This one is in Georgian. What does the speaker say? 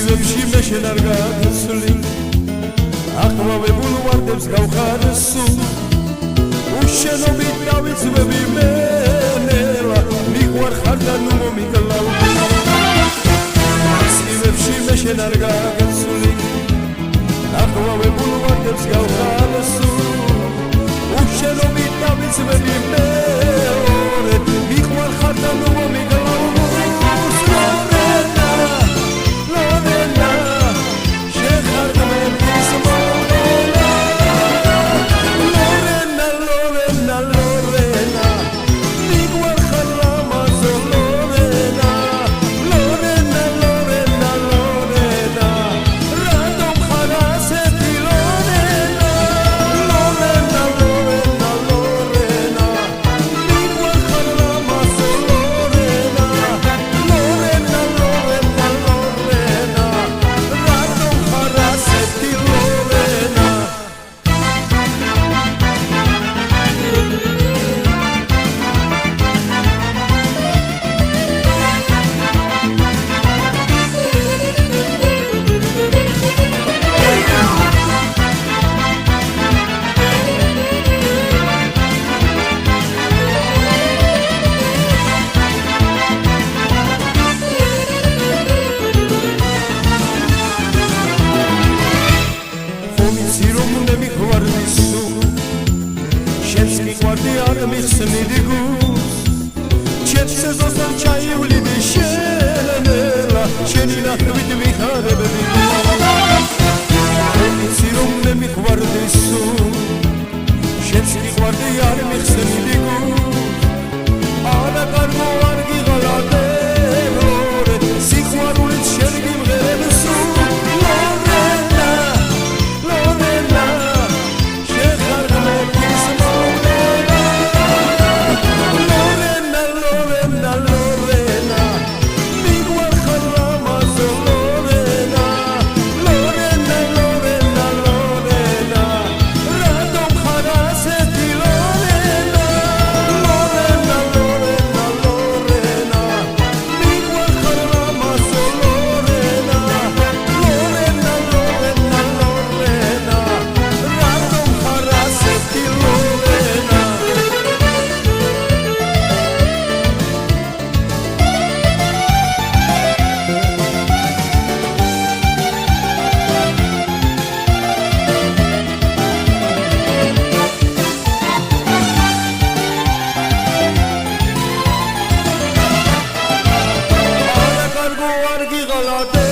სვებში მე შენ არ გაცვლი აყვავებულ ვარდებს გავხარსო უშენობით დავიწვევი მე ნელა მიყვარხარ და ნუ მომიკლავ სვებში მე შენ არ გაცვლი აყვავებულ ვარდებს გავხარსო უშენობით დავიწვევი მე მიყვარხარ და ნუ მომიკლავ არ მიხსნიდი გულს ჩემს ზოსთან ჩაივლიდი შენელა შენი ნახვით ვიხარებდი ვიცი რომ მე მიყვარდი სულ შენს მიყვარდი არ მიხსნიდი გულს არა კარგო არ გიღალატე სიყვარულით შენ გიმღერებ სულ Galatea